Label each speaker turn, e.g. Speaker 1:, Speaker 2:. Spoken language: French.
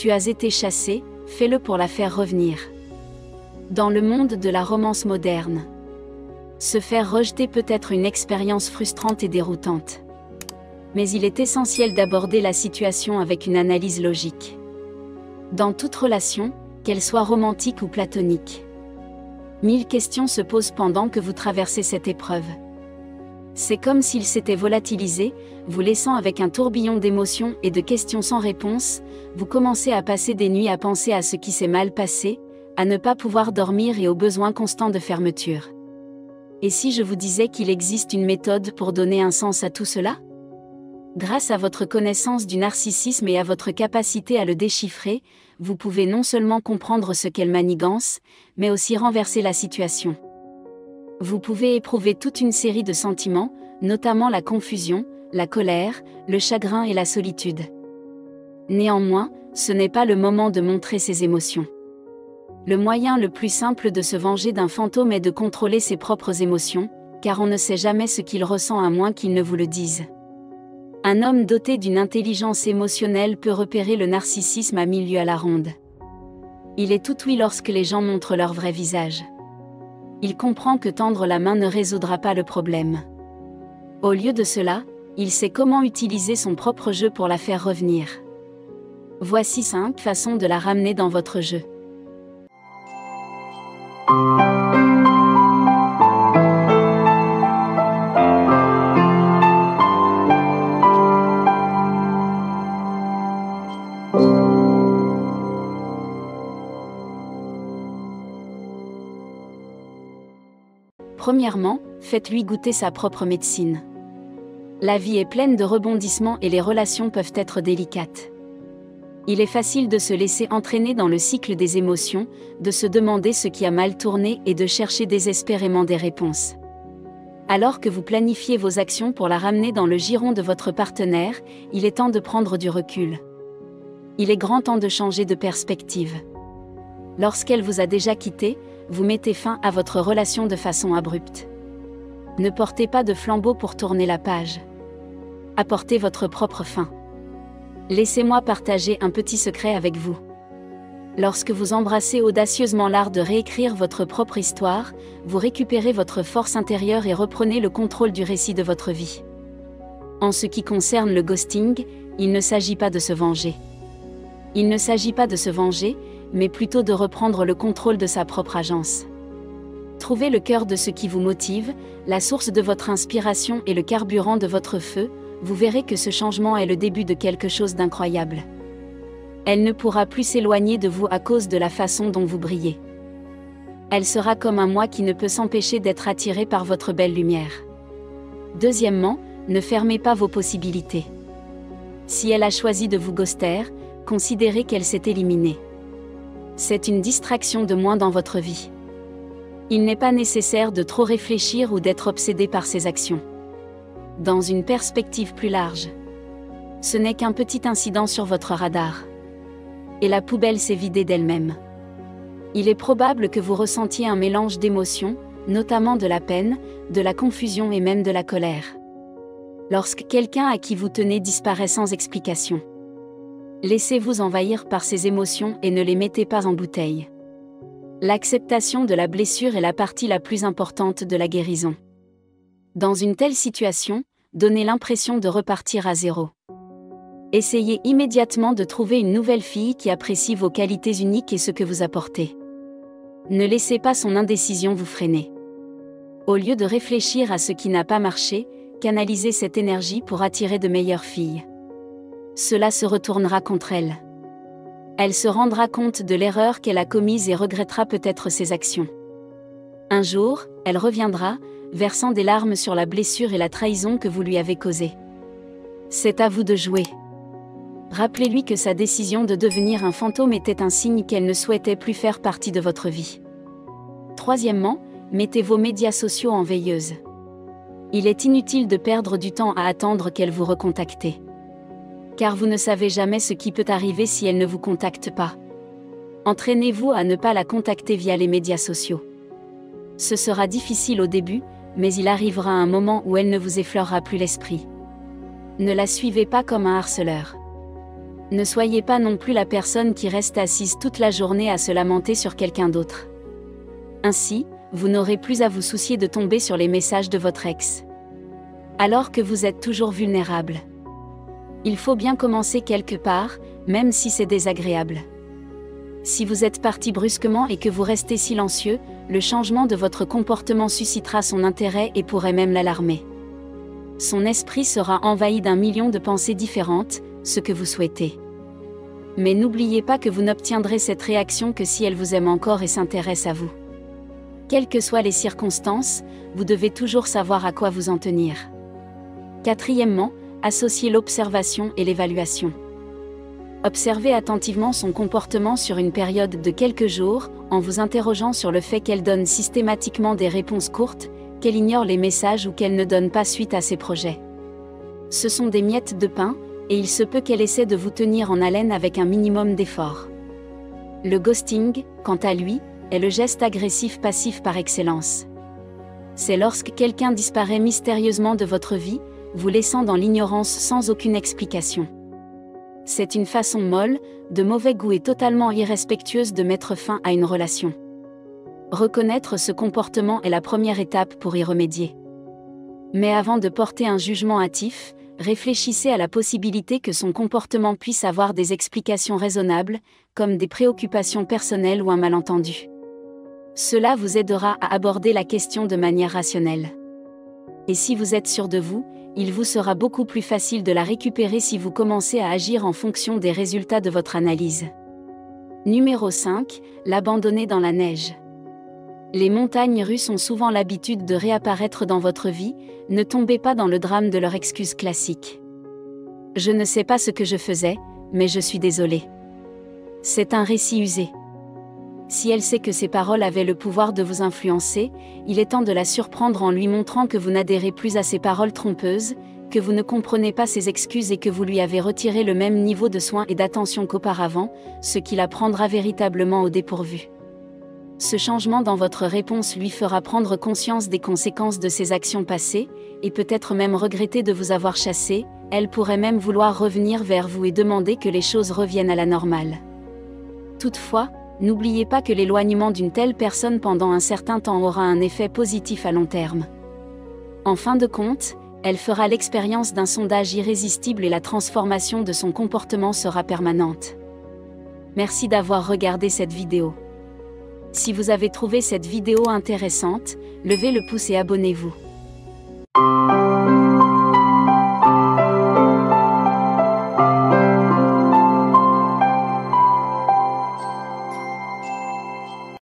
Speaker 1: Tu as été chassé, fais-le pour la faire revenir. Dans le monde de la romance moderne, se faire rejeter peut être une expérience frustrante et déroutante. Mais il est essentiel d'aborder la situation avec une analyse logique. Dans toute relation, qu'elle soit romantique ou platonique, 1000 questions se posent pendant que vous traversez cette épreuve. C'est comme s'il s'était volatilisé, vous laissant avec un tourbillon d'émotions et de questions sans réponse. Vous commencez à passer des nuits à penser à ce qui s'est mal passé, à ne pas pouvoir dormir et au besoin constant de fermeture. Et si je vous disais qu'il existe une méthode pour donner un sens à tout cela ? Grâce à votre connaissance du narcissisme et à votre capacité à le déchiffrer, vous pouvez non seulement comprendre ce qu'est le manigance, mais aussi renverser la situation. Vous pouvez éprouver toute une série de sentiments, notamment la confusion, la colère, le chagrin et la solitude. Néanmoins, ce n'est pas le moment de montrer ces émotions. Le moyen le plus simple de se venger d'un fantôme est de contrôler ses propres émotions, car on ne sait jamais ce qu'il ressent à moins qu'il ne vous le dise. Un homme doté d'une intelligence émotionnelle peut repérer le narcissisme à 1000 lieues à la ronde. Il est tout ouïe lorsque les gens montrent leur vrai visage. Il comprend que tendre la main ne résoudra pas le problème. Au lieu de cela, il sait comment utiliser son propre jeu pour la faire revenir. Voici 5 façons de la ramener dans votre jeu. Premièrement, faites-lui goûter sa propre médecine. La vie est pleine de rebondissements et les relations peuvent être délicates. Il est facile de se laisser entraîner dans le cycle des émotions, de se demander ce qui a mal tourné et de chercher désespérément des réponses. Alors que vous planifiez vos actions pour la ramener dans le giron de votre partenaire, il est temps de prendre du recul. Il est grand temps de changer de perspective. Lorsqu'elle vous a déjà quitté, vous mettez fin à votre relation de façon abrupte. Ne portez pas de flambeau pour tourner la page. Apportez votre propre fin. Laissez-moi partager un petit secret avec vous. Lorsque vous embrassez audacieusement l'art de réécrire votre propre histoire, vous récupérez votre force intérieure et reprenez le contrôle du récit de votre vie. En ce qui concerne le ghosting, il ne s'agit pas de se venger. Il ne s'agit pas de se venger, mais plutôt de reprendre le contrôle de sa propre agence. Trouvez le cœur de ce qui vous motive, la source de votre inspiration et le carburant de votre feu, vous verrez que ce changement est le début de quelque chose d'incroyable. Elle ne pourra plus s'éloigner de vous à cause de la façon dont vous brillez. Elle sera comme un moi qui ne peut s'empêcher d'être attiré par votre belle lumière. Deuxièmement, ne fermez pas vos possibilités. Si elle a choisi de vous ghoster, considérez qu'elle s'est éliminée. C'est une distraction de moins dans votre vie. Il n'est pas nécessaire de trop réfléchir ou d'être obsédé par ses actions. Dans une perspective plus large, ce n'est qu'un petit incident sur votre radar. Et la poubelle s'est vidée d'elle-même. Il est probable que vous ressentiez un mélange d'émotions, notamment de la peine, de la confusion et même de la colère. Lorsque quelqu'un à qui vous tenez disparaît sans explication, laissez-vous envahir par ces émotions et ne les mettez pas en bouteille. L'acceptation de la blessure est la partie la plus importante de la guérison. Dans une telle situation, donnez l'impression de repartir à zéro. Essayez immédiatement de trouver une nouvelle fille qui apprécie vos qualités uniques et ce que vous apportez. Ne laissez pas son indécision vous freiner. Au lieu de réfléchir à ce qui n'a pas marché, canalisez cette énergie pour attirer de meilleures filles. Cela se retournera contre elle. Elle se rendra compte de l'erreur qu'elle a commise et regrettera peut-être ses actions. Un jour, elle reviendra, versant des larmes sur la blessure et la trahison que vous lui avez causée. C'est à vous de jouer. Rappelez-lui que sa décision de devenir un fantôme était un signe qu'elle ne souhaitait plus faire partie de votre vie. Troisièmement, mettez vos médias sociaux en veilleuse. Il est inutile de perdre du temps à attendre qu'elle vous recontacte. Car vous ne savez jamais ce qui peut arriver si elle ne vous contacte pas. Entraînez-vous à ne pas la contacter via les médias sociaux. Ce sera difficile au début, mais il arrivera un moment où elle ne vous effleurera plus l'esprit. Ne la suivez pas comme un harceleur. Ne soyez pas non plus la personne qui reste assise toute la journée à se lamenter sur quelqu'un d'autre. Ainsi, vous n'aurez plus à vous soucier de tomber sur les messages de votre ex. Alors que vous êtes toujours vulnérable. Il faut bien commencer quelque part, même si c'est désagréable. Si vous êtes parti brusquement et que vous restez silencieux, le changement de votre comportement suscitera son intérêt et pourrait même l'alarmer. Son esprit sera envahi d'un million de pensées différentes, ce que vous souhaitez. Mais n'oubliez pas que vous n'obtiendrez cette réaction que si elle vous aime encore et s'intéresse à vous. Quelles que soient les circonstances, vous devez toujours savoir à quoi vous en tenir. Quatrièmement, associez l'observation et l'évaluation. Observez attentivement son comportement sur une période de quelques jours, en vous interrogeant sur le fait qu'elle donne systématiquement des réponses courtes, qu'elle ignore les messages ou qu'elle ne donne pas suite à ses projets. Ce sont des miettes de pain, et il se peut qu'elle essaie de vous tenir en haleine avec un minimum d'effort. Le ghosting, quant à lui, est le geste agressif passif par excellence. C'est lorsque quelqu'un disparaît mystérieusement de votre vie, vous laissant dans l'ignorance sans aucune explication. C'est une façon molle, de mauvais goût et totalement irrespectueuse de mettre fin à une relation. Reconnaître ce comportement est la première étape pour y remédier. Mais avant de porter un jugement hâtif, réfléchissez à la possibilité que son comportement puisse avoir des explications raisonnables, comme des préoccupations personnelles ou un malentendu. Cela vous aidera à aborder la question de manière rationnelle. Et si vous êtes sûr de vous, il vous sera beaucoup plus facile de la récupérer si vous commencez à agir en fonction des résultats de votre analyse. Numéro 5, l'abandonner dans la neige. Les montagnes russes ont souvent l'habitude de réapparaître dans votre vie, ne tombez pas dans le drame de leur excuse classique. Je ne sais pas ce que je faisais, mais je suis désolé. C'est un récit usé. Si elle sait que ses paroles avaient le pouvoir de vous influencer, il est temps de la surprendre en lui montrant que vous n'adhérez plus à ses paroles trompeuses, que vous ne comprenez pas ses excuses et que vous lui avez retiré le même niveau de soin et d'attention qu'auparavant, ce qui la prendra véritablement au dépourvu. Ce changement dans votre réponse lui fera prendre conscience des conséquences de ses actions passées, et peut-être même regretter de vous avoir chassé, elle pourrait même vouloir revenir vers vous et demander que les choses reviennent à la normale. Toutefois, n'oubliez pas que l'éloignement d'une telle personne pendant un certain temps aura un effet positif à long terme. En fin de compte, elle fera l'expérience d'un sondage irrésistible et la transformation de son comportement sera permanente. Merci d'avoir regardé cette vidéo. Si vous avez trouvé cette vidéo intéressante, levez le pouce et abonnez-vous.